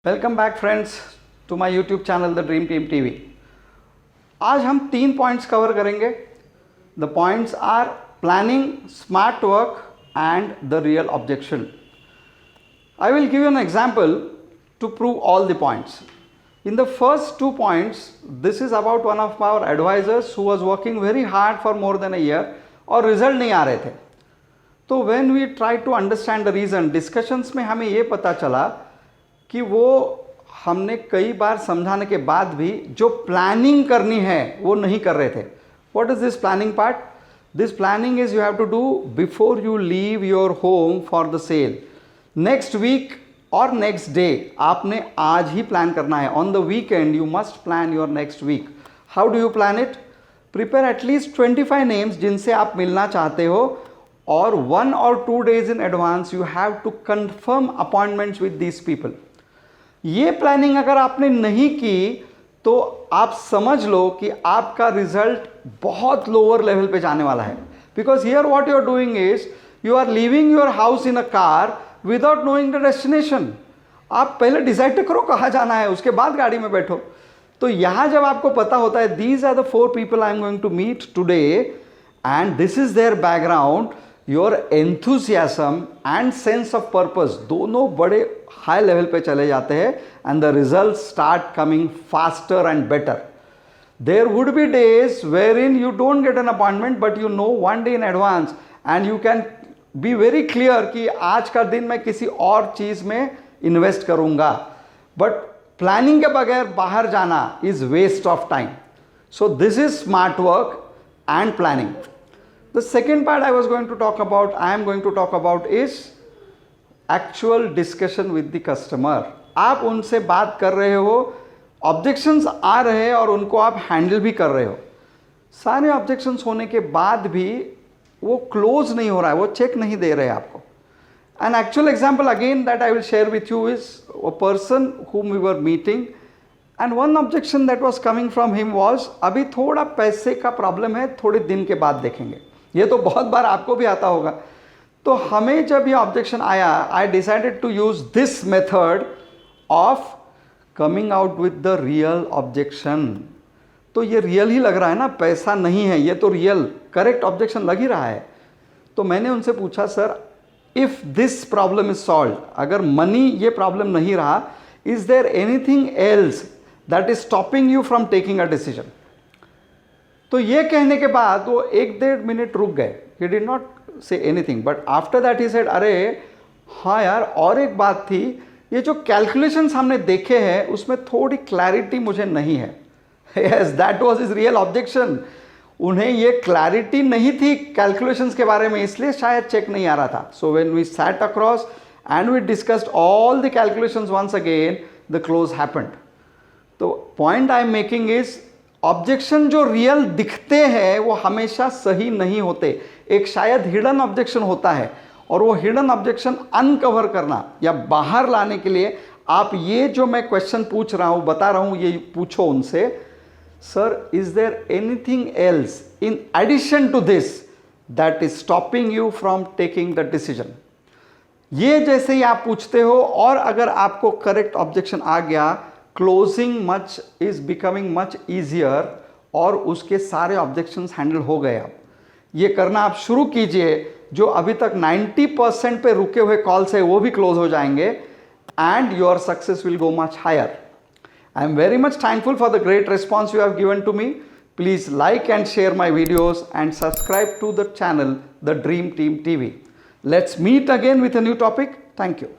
Welcome back friends to my YouTube channel the dream team TV. आज हम 3 points cover करेंगे। The points are planning, smart work and the real objection. I will give you an example to prove all the points. In the first 2 points, this is about one of our advisors who was working very hard for more than a year और result नहीं आ रहे थे। तो when we try to understand the reason, discussions में हमें ये पता चला कि वो हमने कई बार समझाने के बाद भी जो प्लानिंग करनी है वो नहीं कर रहे थे। What is this planning part? This planning is you have to do before you leave your home for the sale. Next week और नेक्स्ट डे आपने आज ही प्लान करना है। On the weekend you must plan your next week. How do you plan it? Prepare at least 25 names जिनसे आप मिलना चाहते हो और 1 or 2 days in advance you have to confirm appointments with these people. ये प्लानिंग अगर आपने नहीं की तो आप समझ लो कि आपका रिजल्ट बहुत लोअर लेवल पे जाने वाला है। Because here what you are doing is you are leaving your house in a car without knowing the destination. आप पहले डिसाइड करो कहाँ जाना है, उसके बाद गाड़ी में बैठो। तो यहाँ जब आपको पता होता है these are the 4 people I am going to meet today and this is their background, your enthusiasm and sense of purpose दोनों बड़े हाई लेवल पे चले जाते हैं and the result start coming faster and better. There would be days where in you don't get an appointment but you know 1 day in advance and you can be very clear कि आज का दिन मैं किसी और चीज में invest करूंगा। बट प्लानिंग के बगैर बाहर जाना is waste of time. So this is smart work and planning. The second part I was going to talk about, I am going to talk about is actual discussion with the customer. आप उनसे बात कर रहे हो, objections आ रहे हैं और उनको आप हैंडल भी कर रहे हो। सारे ऑब्जेक्शंस होने के बाद भी वो क्लोज नहीं हो रहा है, वो चेक नहीं दे रहे आपको। An actual example again that I will share with you is a person whom we were meeting and one objection that was coming from him was अभी थोड़ा पैसे का प्रॉब्लम है, थोड़े दिन के बाद देखेंगे। ये तो बहुत बार आपको भी आता होगा। तो हमें जब ये ऑब्जेक्शन आया, I decided to use this method of coming out with the real objection. तो ये रियल ही लग रहा है ना, पैसा नहीं है, ये तो रियल करेक्ट ऑब्जेक्शन लग ही रहा है। तो मैंने उनसे पूछा, sir if this problem is solve, अगर मनी ये प्रॉब्लम नहीं रहा, is there anything else that is stopping you from taking a decision? तो ये कहने के बाद वो 1-1.5 मिनट रुक गए। He did not say anything but after that he said, अरे हाँ यार, और एक बात थी, ये जो कैलकुलेशंस हमने देखे हैं उसमें थोड़ी क्लैरिटी मुझे नहीं है। Yes, that was his real objection. उन्हें ये क्लैरिटी नहीं थी कैलकुलेशंस के बारे में, इसलिए शायद चेक नहीं आ रहा था। So when we sat across and we discussed all the calculations once again, the close happened. तो point I am making is objection जो रियल दिखते हैं वो हमेशा सही नहीं होते। एक शायद हिडन ऑब्जेक्शन होता है और वो हिडन ऑब्जेक्शन अनकवर करना या बाहर लाने के लिए आप ये जो मैं क्वेश्चन पूछ रहा हूँ, बता रहा हूँ, ये पूछो उनसे, sir is there anything else in addition to this that is stopping you from taking the decision? ये जैसे ही आप पूछते हो और अगर आपको करेक्ट ऑब्जेक्शन आ गया, closing much is becoming much easier और उसके सारे ऑब्जेक्शंस हैंडल हो गए। आप ये करना आप शुरू कीजिए। जो अभी तक 90% पे रुके हुए कॉल्स है वो भी क्लोज हो जाएंगे and your success will go much higher. I am very much thankful for the great response you have given to me. Please like and share my videos and subscribe to the channel The Dream Team TV. Let's meet again with a new topic. Thank you.